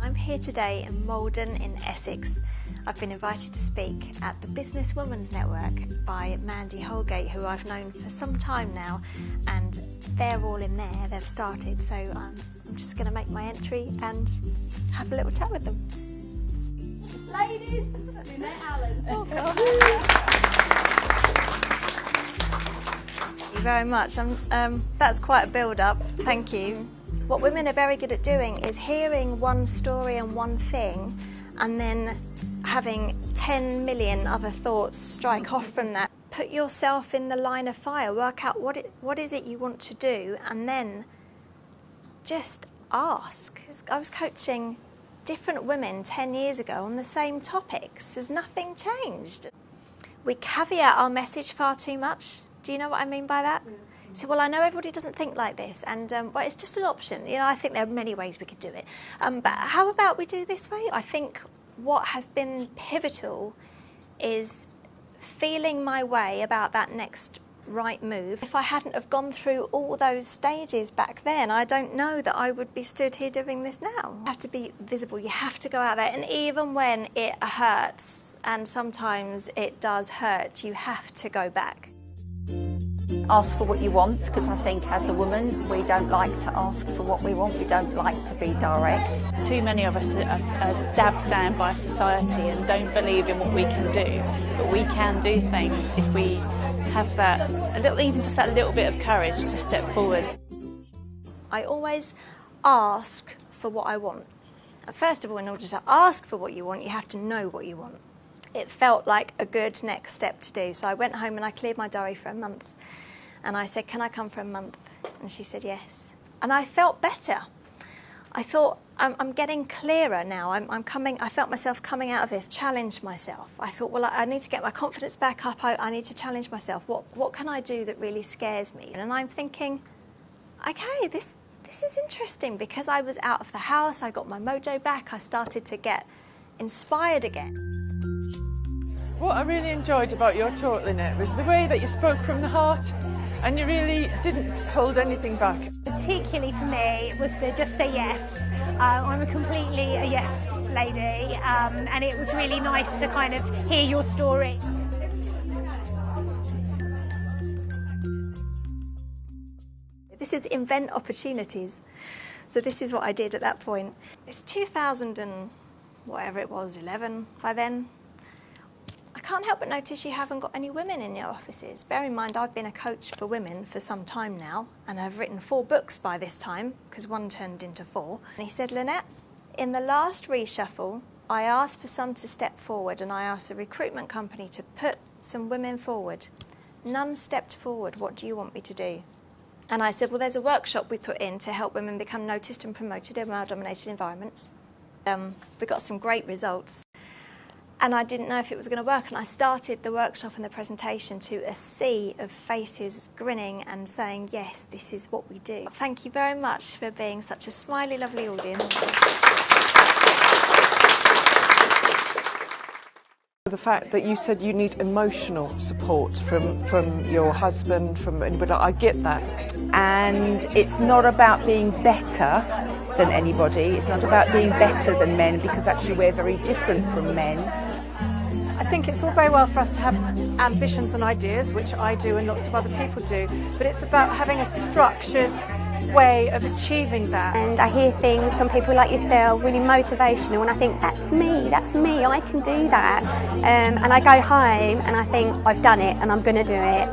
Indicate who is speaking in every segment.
Speaker 1: I'm here today in Malden in Essex. I've been invited to speak at the Business Women's Network by Mandy Holgate, who I've known for some time now, and they're all in there, they've started, so I'm just going to make my entry and have a little chat with them. Ladies, Lynette Allen. Oh, gosh. Thank you very much. That's quite a build-up, thank you. What women are very good at doing is hearing one story and one thing and then having 10 million other thoughts strike off from that. Put yourself in the line of fire, work out what is it you want to do, and then just ask. I was coaching different women 10 years ago on the same topics. There's nothing changed. We caveat our message far too much. Do you know what I mean by that? So, well, I know everybody doesn't think like this, and well, it's just an option. You know, I think there are many ways we could do it. But how about we do this way? I think what has been pivotal is feeling my way about that next right move. If I hadn't have gone through all those stages back then, I don't know that I would be stood here doing this now. You have to be visible, you have to go out there, and even when it hurts, and sometimes it does hurt, you have to go back.
Speaker 2: Ask for what you want, because I think as a woman we don't like to ask for what we want, we don't like to be direct.
Speaker 3: Too many of us are dabbed down by society and don't believe in what we can do, but we can do things if we have that, even just that little bit of courage to step forward.
Speaker 1: I always ask for what I want. First of all, in order to ask for what you want, you have to know what you want. It felt like a good next step to do, so I went home and I cleared my diary for a month. And I said, can I come for a month? And she said yes. And I felt better. I thought, I'm getting clearer now. I felt myself coming out of this, challenged myself. I thought, well, I need to get my confidence back up. I need to challenge myself. What can I do that really scares me? And I'm thinking, okay, this is interesting, because I was out of the house, I got my mojo back, I started to get inspired again.
Speaker 4: What I really enjoyed about your talk, Lynette, was the way that you spoke from the heart, and you really didn't hold anything back.
Speaker 5: Particularly for me was the just say yes. I'm completely a yes lady, and it was really nice to kind of hear your story.
Speaker 1: This is invent opportunities. So this is what I did at that point. It's 2000 and whatever it was, 11 by then. I can't help but notice you haven't got any women in your offices. Bear in mind, I've been a coach for women for some time now, and I've written 4 books by this time, because one turned into 4. And he said, Lynette, in the last reshuffle, I asked for some to step forward, and I asked the recruitment company to put some women forward. None stepped forward. What do you want me to do? And I said, well, there's a workshop we put in to help women become noticed and promoted in male-dominated environments. We got some great results. And I didn't know if it was going to work, and I started the workshop and the presentation to a sea of faces grinning and saying, yes, this is what we do. Thank you very much for being such a smiley, lovely audience.
Speaker 6: The fact that you said you need emotional support from your husband, from anybody, I get that.
Speaker 2: And it's not about being better than anybody, it's not about being better than men, because actually we're very different from men.
Speaker 7: I think it's all very well for us to have ambitions and ideas, which I do and lots of other people do, but it's about having a structured way of achieving that.
Speaker 8: And I hear things from people like yourself, really motivational, and I think, that's me, I can do that. And I go home and I think, I've done it and I'm going to do it.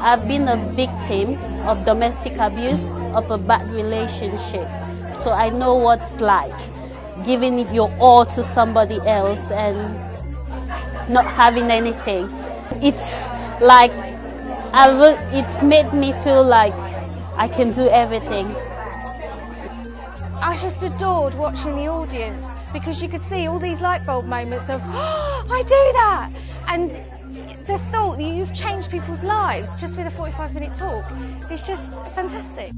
Speaker 9: I've been a victim of domestic abuse, of a bad relationship, so I know what it's like, giving your all to somebody else and not having anything. It's like, it's made me feel like I can do everything.
Speaker 10: I just adored watching the audience, because you could see all these light bulb moments of, oh, I do that! And the thought that you've changed people's lives just with a 45-minute talk is just fantastic.